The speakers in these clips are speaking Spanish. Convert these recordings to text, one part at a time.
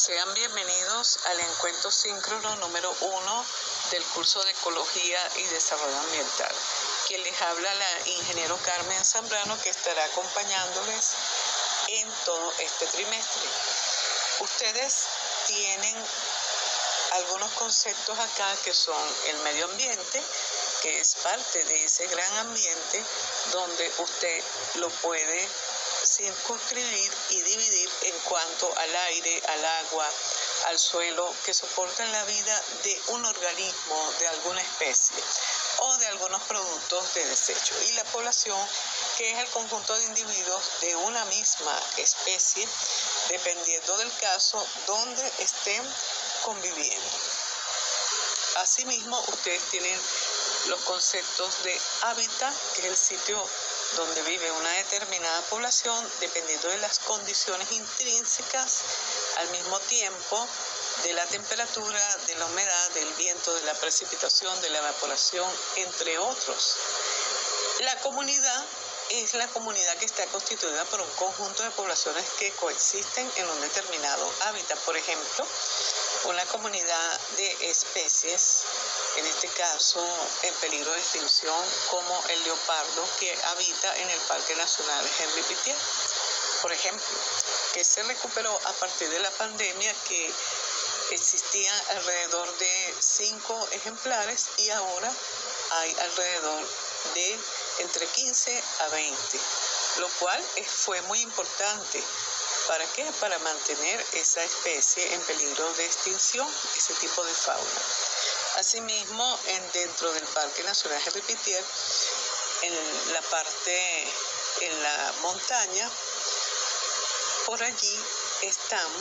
Sean bienvenidos al encuentro síncrono número 1 del curso de Ecología y Desarrollo Ambiental. Quien les habla, la ingeniero Carmen Zambrano, que estará acompañándoles en todo este trimestre. Ustedes tienen algunos conceptos acá que son el medio ambiente, que es parte de ese gran ambiente donde usted lo puede circunscribir y dividir en cuanto al aire, al agua, al suelo, que soportan la vida de un organismo, de alguna especie o de algunos productos de desecho, y la población, que es el conjunto de individuos de una misma especie, dependiendo del caso donde estén conviviendo. Asimismo, ustedes tienen los conceptos de hábitat, que es el sitio donde vive una determinada población, dependiendo de las condiciones intrínsecas, al mismo tiempo de la temperatura, de la humedad, del viento, de la precipitación, de la evaporación, entre otros. La comunidad es la comunidad que está constituida por un conjunto de poblaciones que coexisten en un determinado hábitat. Por ejemplo, una comunidad de especies, en este caso en peligro de extinción, como el leopardo que habita en el Parque Nacional Henri Pittier, por ejemplo, que se recuperó a partir de la pandemia, que existían alrededor de 5 ejemplares y ahora hay alrededor de entre 15 a 20, lo cual fue muy importante. ¿Para qué? Para mantener esa especie en peligro de extinción, ese tipo de fauna. Asimismo, dentro del Parque Nacional Henri Pittier, en la montaña, por allí están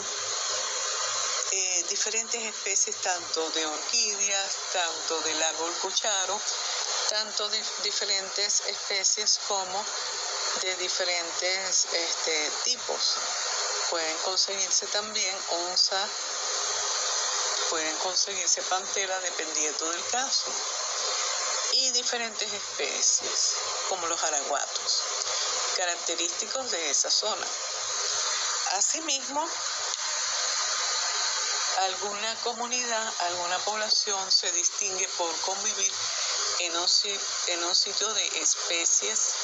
diferentes especies, tanto de orquídeas, tanto del árbol cucharo, tanto de diferentes especies como de diferentes tipos. Pueden conseguirse también onza, pueden conseguirse pantera, dependiendo del caso, y diferentes especies, como los araguatos, característicos de esa zona. Asimismo, alguna comunidad, alguna población se distingue por convivir en un sitio de especies.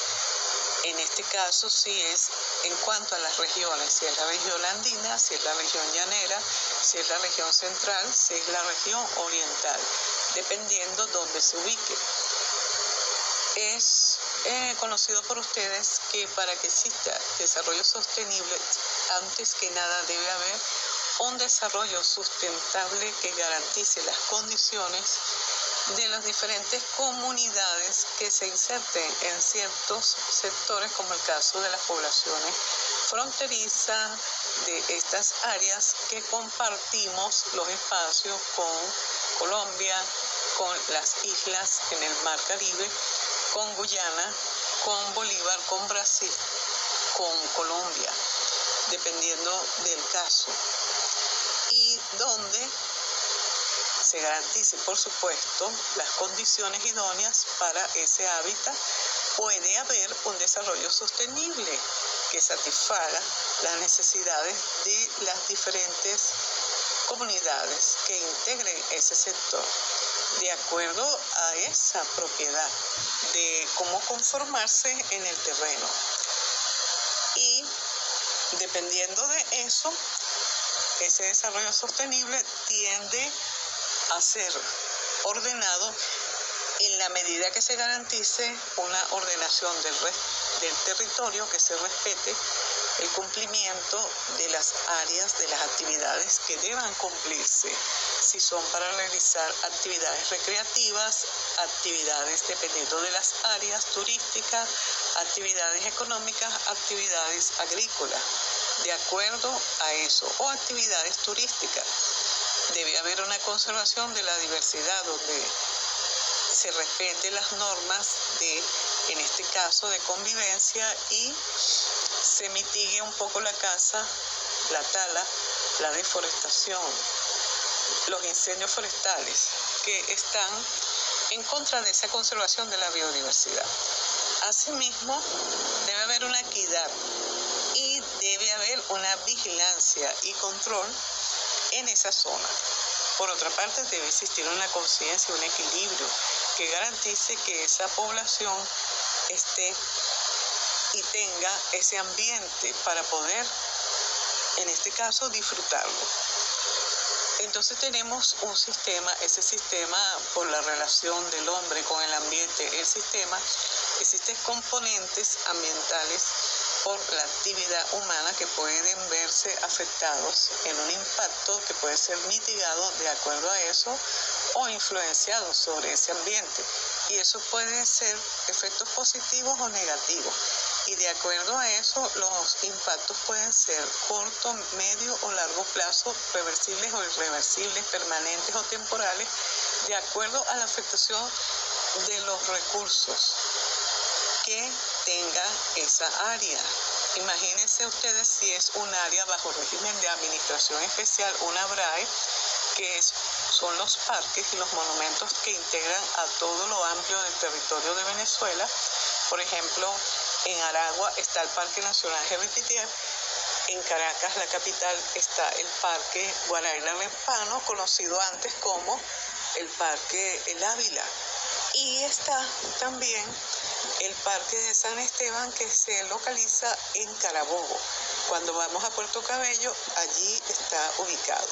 En este caso sí es en cuanto a las regiones, si es la región andina, si es la región llanera, si es la región central, si es la región oriental, dependiendo donde se ubique. Es conocido por ustedes que para que exista desarrollo sostenible, antes que nada debe haber un desarrollo sustentable que garantice las condiciones de las diferentes comunidades que se inserten en ciertos sectores, como el caso de las poblaciones fronterizas de estas áreas que compartimos los espacios con Colombia, con las islas en el Mar Caribe, con Guyana, con Bolívar, con Brasil, con Colombia, dependiendo del caso, y donde se garantice, por supuesto, las condiciones idóneas para ese hábitat, puede haber un desarrollo sostenible que satisfaga las necesidades de las diferentes comunidades que integren ese sector, de acuerdo a esa propiedad, de cómo conformarse en el terreno. Y dependiendo de eso, ese desarrollo sostenible tiende a ser ordenado en la medida que se garantice una ordenación del territorio, que se respete el cumplimiento de las áreas, de las actividades que deban cumplirse, si son para realizar actividades recreativas, actividades dependiendo de las áreas turísticas, actividades económicas, actividades agrícolas, de acuerdo a eso, o actividades turísticas. Debe haber una conservación de la diversidad donde se respeten las normas en este caso, de convivencia, y se mitigue un poco la caza, la tala, la deforestación, los incendios forestales que están en contra de esa conservación de la biodiversidad. Asimismo, debe haber una equidad y debe haber una vigilancia y control en esa zona. Por otra parte, debe existir una conciencia, un equilibrio que garantice que esa población esté y tenga ese ambiente para poder, en este caso, disfrutarlo. Entonces tenemos un sistema, ese sistema por la relación del hombre con el ambiente, existen componentes ambientales por la actividad humana que pueden verse afectados en un impacto que puede ser mitigado de acuerdo a eso o influenciado sobre ese ambiente. Y eso puede ser efectos positivos o negativos. Y de acuerdo a eso, los impactos pueden ser corto, medio o largo plazo, reversibles o irreversibles, permanentes o temporales, de acuerdo a la afectación de los recursos que tenga esa área. Imagínense ustedes si es un área bajo régimen de administración especial, una BRAE, que son los parques y los monumentos que integran a todo lo amplio del territorio de Venezuela. Por ejemplo, en Aragua está el Parque Nacional Jerecutíes, en Caracas, la capital, está el Parque Guaraíra-Rempano, conocido antes como el Parque El Ávila. Y está también el Parque de San Esteban, que se localiza en Carabobo. Cuando vamos a Puerto Cabello, allí está ubicado.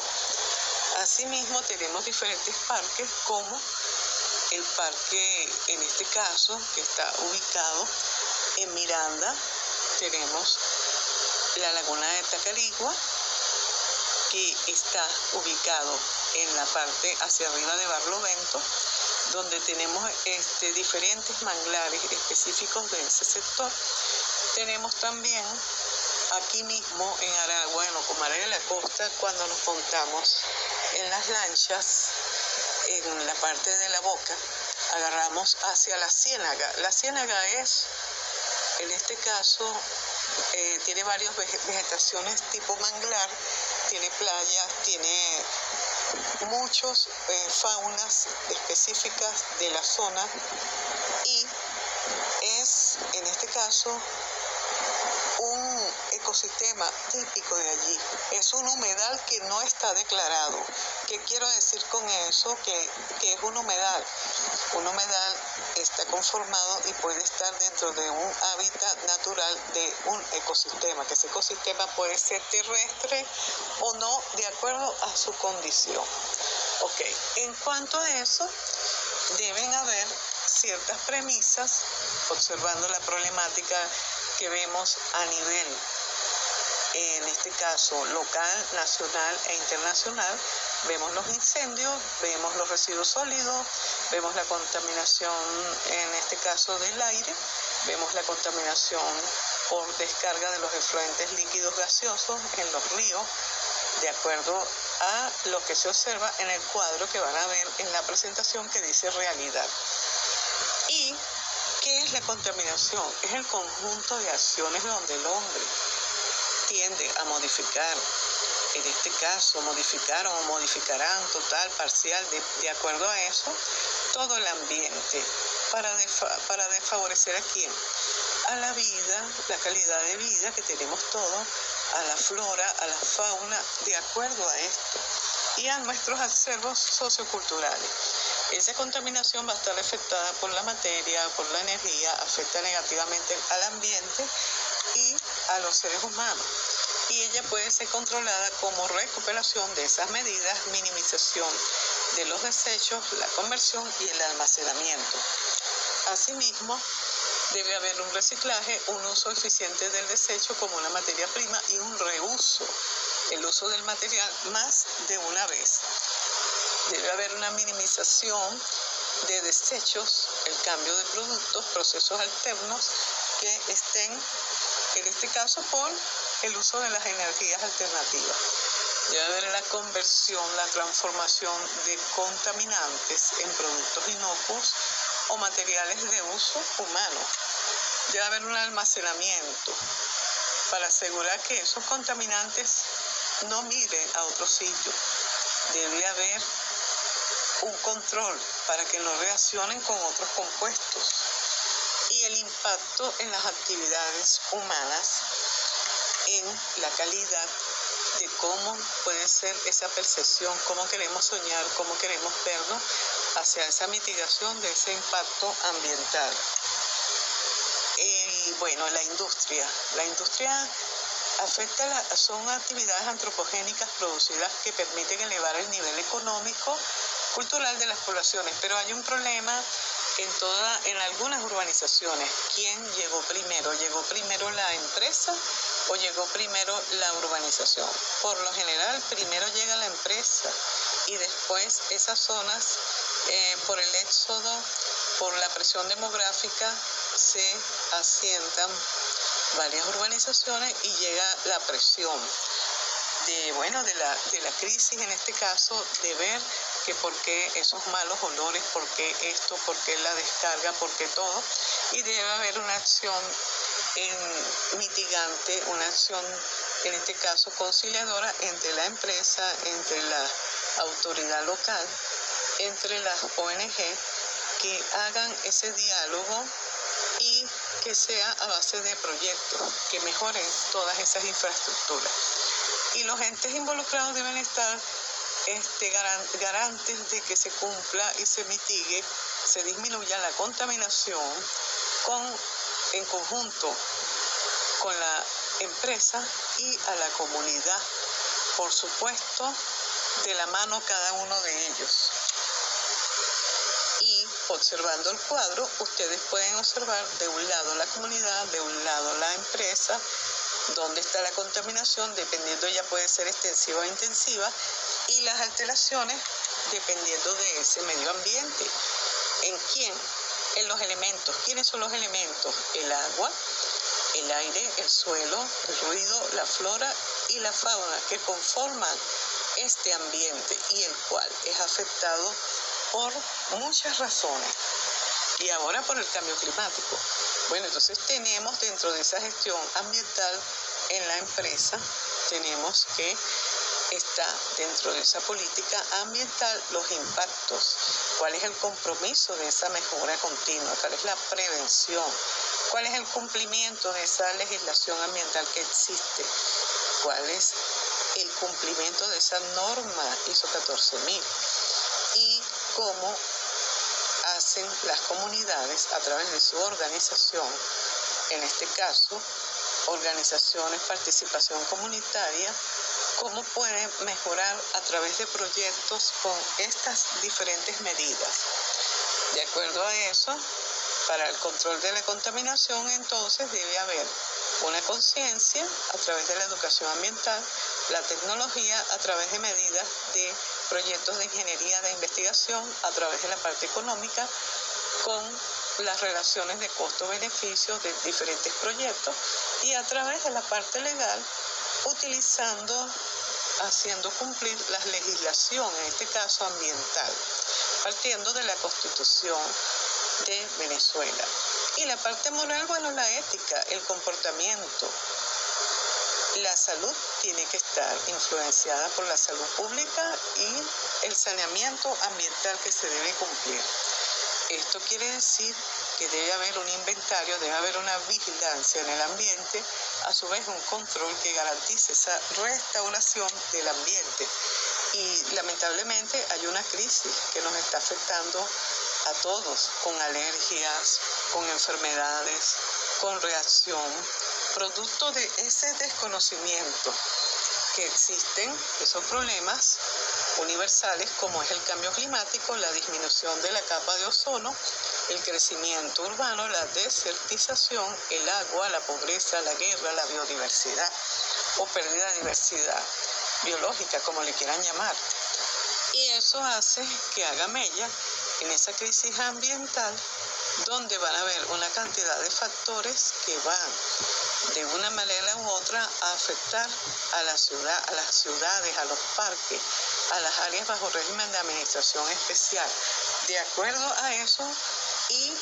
Asimismo, tenemos diferentes parques, como el parque, en este caso, que está ubicado en Miranda. Tenemos la Laguna de Tacarigua, que está ubicado en la parte hacia arriba de Barlovento, donde tenemos diferentes manglares específicos de ese sector. Tenemos también aquí mismo en Aragua, en Ocumare de la Costa, cuando nos montamos en las lanchas, en la parte de la boca, agarramos hacia la ciénaga. La ciénaga es, en este caso, tiene varias vegetaciones tipo manglar, tiene playas, tiene muchos faunas específicas de la zona y es, en este caso, un ecosistema típico de allí. Es un humedal que no está declarado. ¿Qué quiero decir con eso? Que es un humedal. Un humedal está conformado y puede estar dentro de un hábitat natural de un ecosistema, que ese ecosistema puede ser terrestre o no, de acuerdo a su condición. Ok, en cuanto a eso, deben haber ciertas premisas, observando la problemática que vemos a nivel, en este caso, local, nacional e internacional. Vemos los incendios, vemos los residuos sólidos, vemos la contaminación, en este caso, del aire, vemos la contaminación por descarga de los efluentes líquidos gaseosos en los ríos, de acuerdo a lo que se observa en el cuadro que van a ver en la presentación que dice realidad. ¿Y qué es la contaminación? Es el conjunto de acciones donde el hombre tiende a modificar, en este caso modificaron o modificarán total, parcial, de acuerdo a eso, todo el ambiente para desfavorecer a quién, a la vida, la calidad de vida que tenemos todos, a la flora, a la fauna, de acuerdo a esto, y a nuestros acervos socioculturales. Esa contaminación va a estar afectada por la materia, por la energía, afecta negativamente al ambiente y a los seres humanos. Y ella puede ser controlada como recuperación de esas medidas, minimización de los desechos, la conversión y el almacenamiento. Asimismo, debe haber un reciclaje, un uso eficiente del desecho como una materia prima y un reuso, el uso del material más de una vez. Debe haber una minimización de desechos, el cambio de productos, procesos alternos que estén, en este caso, por el uso de las energías alternativas. Debe haber la conversión, la transformación de contaminantes en productos inocuos o materiales de uso humano. Debe haber un almacenamiento para asegurar que esos contaminantes no migren a otro sitio. Debe haber un control para que no reaccionen con otros compuestos. Y el impacto en las actividades humanas, en la calidad de cómo puede ser esa percepción, cómo queremos soñar, cómo queremos vernos hacia esa mitigación de ese impacto ambiental. Y bueno, la industria. La industria son actividades antropogénicas producidas que permiten elevar el nivel económico, cultural de las poblaciones, pero hay un problema en algunas urbanizaciones. ¿Quién llegó primero? ¿Llegó primero la empresa o llegó primero la urbanización? Por lo general, primero llega la empresa y después esas zonas, por el éxodo, por la presión demográfica, se asientan varias urbanizaciones y llega la presión de la crisis, en este caso, de ver que por qué esos malos olores, por qué esto, por qué la descarga, por qué todo, y debe haber una acción mitigante, una acción, en este caso, conciliadora entre la empresa, entre la autoridad local, entre las ONG, que hagan ese diálogo y que sea a base de proyectos que mejoren todas esas infraestructuras. Y los entes involucrados deben estar garantes de que se cumpla y se mitigue, se disminuya la contaminación en conjunto con la empresa y a la comunidad, por supuesto, de la mano cada uno de ellos. Y observando el cuadro, ustedes pueden observar de un lado la comunidad, de un lado la empresa, dónde está la contaminación, dependiendo, ya puede ser extensiva o intensiva, y las alteraciones dependiendo de ese medio ambiente. ¿En quién? En los elementos. ¿Quiénes son los elementos? El agua, el aire, el suelo, el ruido, la flora y la fauna que conforman este ambiente y el cual es afectado por muchas razones. Y ahora por el cambio climático. Bueno, entonces tenemos dentro de esa gestión ambiental en la empresa, tenemos que está dentro de esa política ambiental los impactos, cuál es el compromiso de esa mejora continua, cuál es la prevención, cuál es el cumplimiento de esa legislación ambiental que existe, cuál es el cumplimiento de esa norma ISO 14000 y cómo hacen las comunidades a través de su organización, en este caso, organizaciones, participación comunitaria, cómo pueden mejorar a través de proyectos con estas diferentes medidas. De acuerdo a eso, para el control de la contaminación, entonces debe haber una conciencia a través de la educación ambiental, la tecnología a través de medidas de proyectos de ingeniería de investigación, a través de la parte económica, con las relaciones de costo-beneficio de diferentes proyectos y a través de la parte legal, haciendo cumplir la legislación, en este caso ambiental, partiendo de la Constitución de Venezuela. Y la parte moral, bueno, la ética, el comportamiento. La salud tiene que estar influenciada por la salud pública y el saneamiento ambiental que se debe cumplir. Esto quiere decir que debe haber un inventario, debe haber una vigilancia en el ambiente, a su vez un control que garantice esa restauración del ambiente. Y lamentablemente hay una crisis que nos está afectando a todos, con alergias, con enfermedades, con reacción, producto de ese desconocimiento que existen esos problemas universales como es el cambio climático, la disminución de la capa de ozono, el crecimiento urbano, la desertización, el agua, la pobreza, la guerra, la biodiversidad o pérdida de diversidad biológica, como le quieran llamar. Y eso hace que haga mella en esa crisis ambiental, donde van a haber una cantidad de factores que van de una manera u otra a afectar a la ciudad, a las ciudades, a los parques, a las áreas bajo régimen de administración especial, de acuerdo a eso y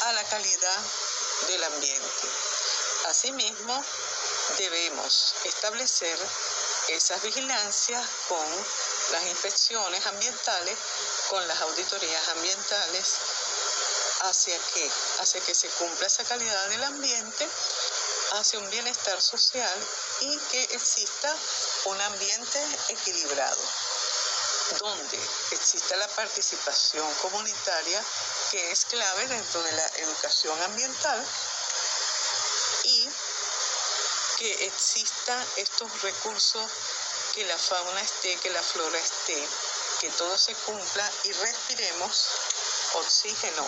a la calidad del ambiente. Asimismo, debemos establecer esas vigilancias con las inspecciones ambientales, con las auditorías ambientales, hacia que se cumpla esa calidad del ambiente, hacia un bienestar social y que exista un ambiente equilibrado, donde exista la participación comunitaria, que es clave dentro de la educación ambiental, y que existan estos recursos, que la fauna esté, que la flora esté, que todo se cumpla y respiremos oxígeno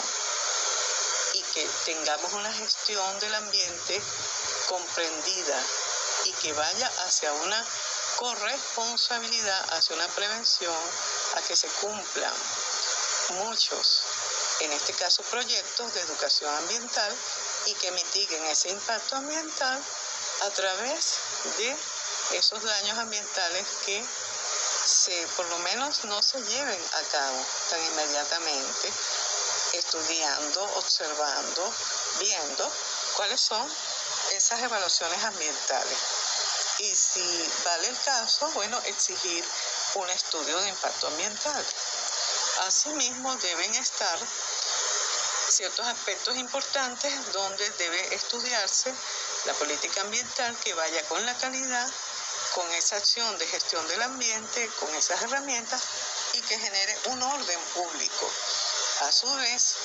y que tengamos una gestión del ambiente comprendida y que vaya hacia una corresponsabilidad, hacia una prevención, a que se cumplan muchos, en este caso, proyectos de educación ambiental y que mitiguen ese impacto ambiental a través de esos daños ambientales que por lo menos no se lleven a cabo tan inmediatamente, estudiando, observando, viendo cuáles son esas evaluaciones ambientales. Y si vale el caso, bueno, exigir un estudio de impacto ambiental. Asimismo, deben estar ciertos aspectos importantes donde debe estudiarse la política ambiental que vaya con la calidad, con esa acción de gestión del ambiente, con esas herramientas y que genere un orden público. A su vez,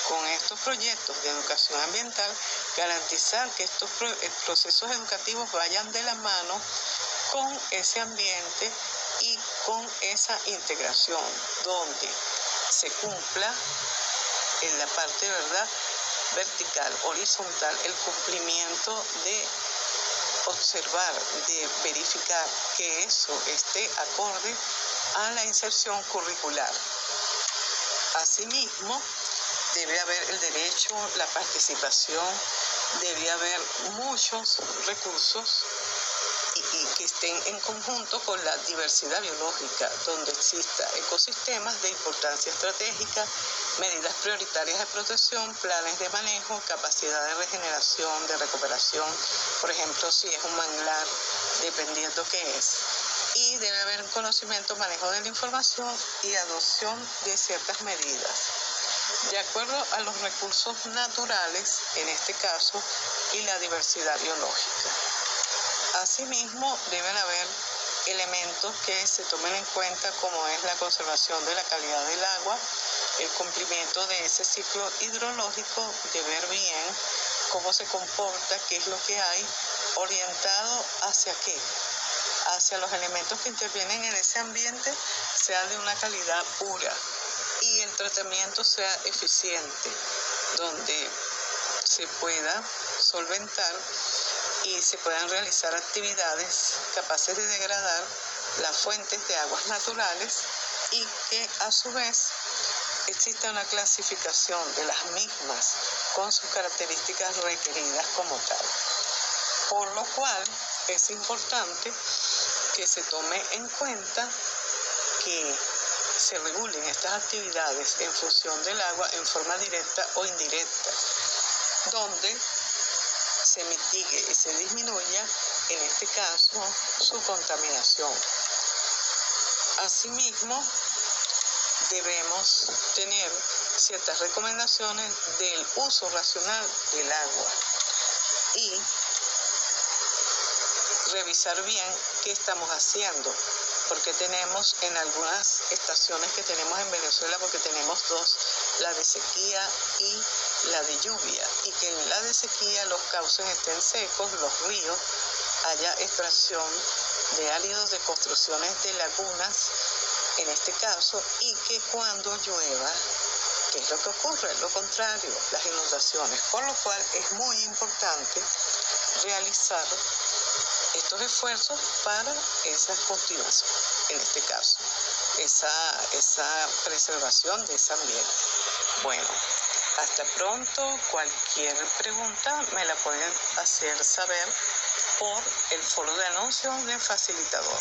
con estos proyectos de educación ambiental, garantizar que estos procesos educativos vayan de la mano con ese ambiente y con esa integración, donde se cumpla en la parte, ¿verdad?, vertical, horizontal, el cumplimiento de observar, de verificar que eso esté acorde a la inserción curricular. Asimismo, debe haber el derecho, la participación, debe haber muchos recursos y que estén en conjunto con la diversidad biológica, donde exista ecosistemas de importancia estratégica, medidas prioritarias de protección, planes de manejo, capacidad de regeneración, de recuperación, por ejemplo, si es un manglar, dependiendo qué es. Y debe haber un conocimiento, manejo de la información y adopción de ciertas medidas, de acuerdo a los recursos naturales, en este caso, y la diversidad biológica. Asimismo, deben haber elementos que se tomen en cuenta, como es la conservación de la calidad del agua, el cumplimiento de ese ciclo hidrológico, de ver bien cómo se comporta, qué es lo que hay, orientado hacia qué, hacia los elementos que intervienen en ese ambiente, sea de una calidad pura y el tratamiento sea eficiente, donde se pueda solventar y se puedan realizar actividades capaces de degradar las fuentes de aguas naturales y que a su vez exista una clasificación de las mismas con sus características requeridas como tal. Por lo cual es importante que se tome en cuenta que se regulen estas actividades en función del agua en forma directa o indirecta, donde se mitigue y se disminuya, en este caso, su contaminación. Asimismo, debemos tener ciertas recomendaciones del uso racional del agua y revisar bien qué estamos haciendo, porque tenemos en algunas estaciones que tenemos en Venezuela, porque tenemos dos, la de sequía y la de lluvia, y que en la de sequía los cauces estén secos, los ríos, haya extracción de áridos de construcciones de lagunas, en este caso, y que cuando llueva, ¿qué es lo que ocurre? Lo contrario, las inundaciones, por lo cual es muy importante realizar estos esfuerzos para esa continuación, en este caso, esa preservación de ese ambiente. Bueno, hasta pronto. Cualquier pregunta me la pueden hacer saber por el foro de anuncios de facilitador.